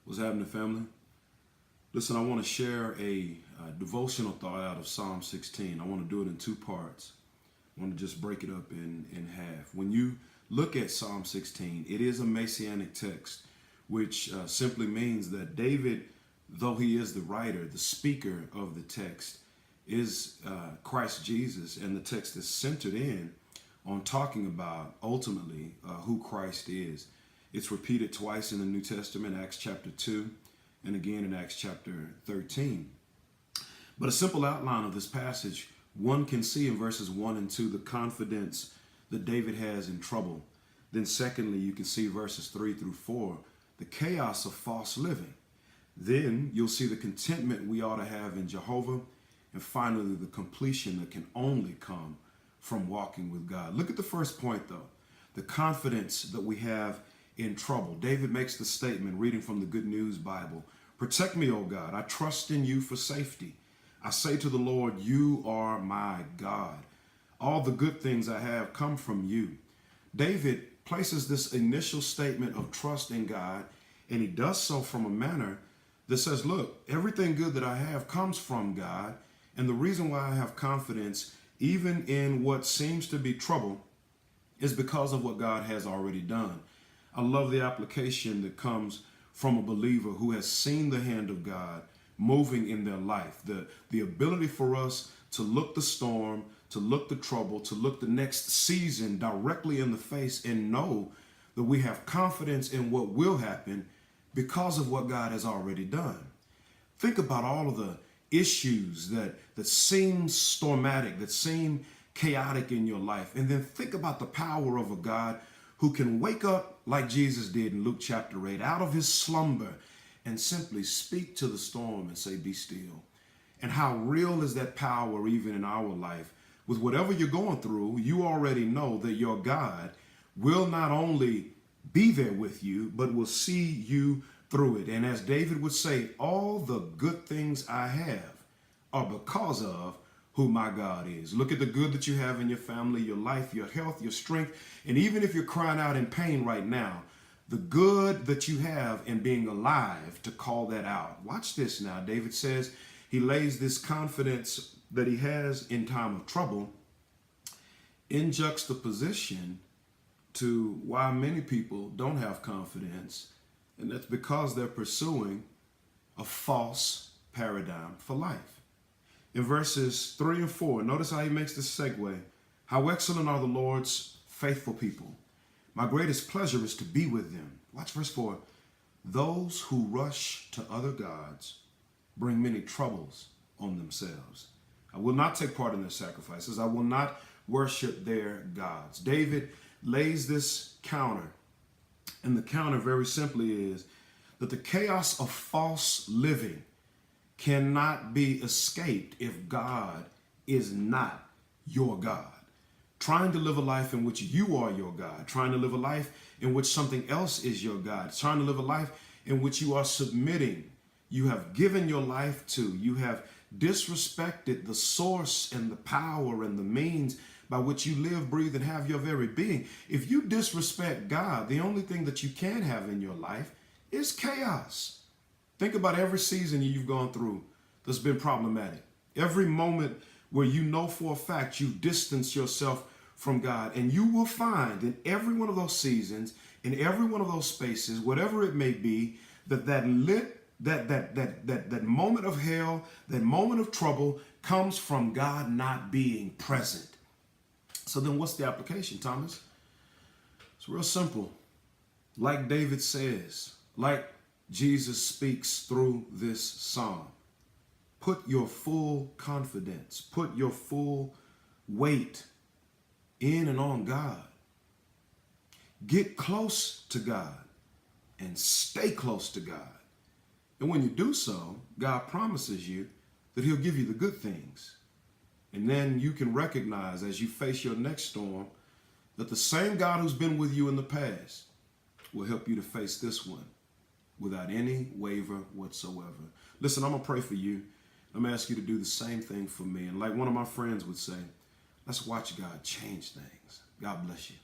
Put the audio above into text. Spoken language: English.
What's happening, family? Listen, I want to share a devotional thought out of Psalm 16. I want to do it in two parts. I want to just break it up in half. When you look at Psalm 16, it is a messianic text, which simply means that David, though he is the writer, the speaker of the text, is Christ Jesus, and the text is centered in on talking about ultimately who Christ is. It's repeated twice in the New Testament, Acts chapter 2, and again in Acts chapter 13. But a simple outline of this passage, one can see in verses 1 and 2 the confidence that David has in trouble. Then secondly, you can see verses 3 through 4, the chaos of false living. Then you'll see the contentment we ought to have in Jehovah. And finally, the completion that can only come from walking with God. Look at the first point, though, the confidence that we have in trouble. David makes the statement, reading from the Good News Bible, "Protect me, O God. I trust in you for safety. I say to the Lord, you are my God. All the good things I have come from you." David places this initial statement of trust in God, and he does so from a manner that says, look, everything good that I have comes from God, and the reason why I have confidence, even in what seems to be trouble, is because of what God has already done. I love the application that comes from a believer who has seen the hand of God moving in their life. The ability for us to look the storm, to look the trouble, to look the next season directly in the face and know that we have confidence in what will happen because of what God has already done. Think about all of the issues that seem stormatic, that seem chaotic in your life, and then think about the power of a God who can wake up like Jesus did in Luke chapter 8, out of his slumber, and simply speak to the storm and say, "Be still." And how real is that power even in our life? With whatever you're going through, you already know that your God will not only be there with you, but will see you through it. And as David would say, all the good things I have are because of who my God is. Look at the good that you have in your family, your life, your health, your strength. And even if you're crying out in pain right now, the good that you have in being alive to call that out. Watch this now. David says he lays this confidence that he has in time of trouble in juxtaposition to why many people don't have confidence. And that's because they're pursuing a false paradigm for life. In verses 3 and 4, notice how he makes this segue. "How excellent are the Lord's faithful people. My greatest pleasure is to be with them." Watch verse 4. "Those who rush to other gods bring many troubles on themselves. I will not take part in their sacrifices. I will not worship their gods." David lays this counter, and the counter very simply is that the chaos of false living cannot be escaped if God is not your God. Trying to live a life in which you are your God, trying to live a life in which something else is your God, trying to live a life in which you are submitting, you have given your life to, you have disrespected the source and the power and the means by which you live, breathe, and have your very being. If you disrespect God, the only thing that you can have in your life is chaos. Think about every season you've gone through that's been problematic. Every moment where you know for a fact you've distanced yourself from God. And you will find in every one of those seasons, in every one of those spaces, whatever it may be, that moment of hell, that moment of trouble comes from God not being present. So then what's the application, Thomas? It's real simple. Like David says, like Jesus speaks through this psalm, put your full confidence, put your full weight in and on God. Get close to God and stay close to God. And when you do so, God promises you that he'll give you the good things. And then you can recognize as you face your next storm that the same God who's been with you in the past will help you to face this one without any waiver whatsoever. Listen, I'm going to pray for you. I'm going to ask you to do the same thing for me. And like one of my friends would say, let's watch God change things. God bless you.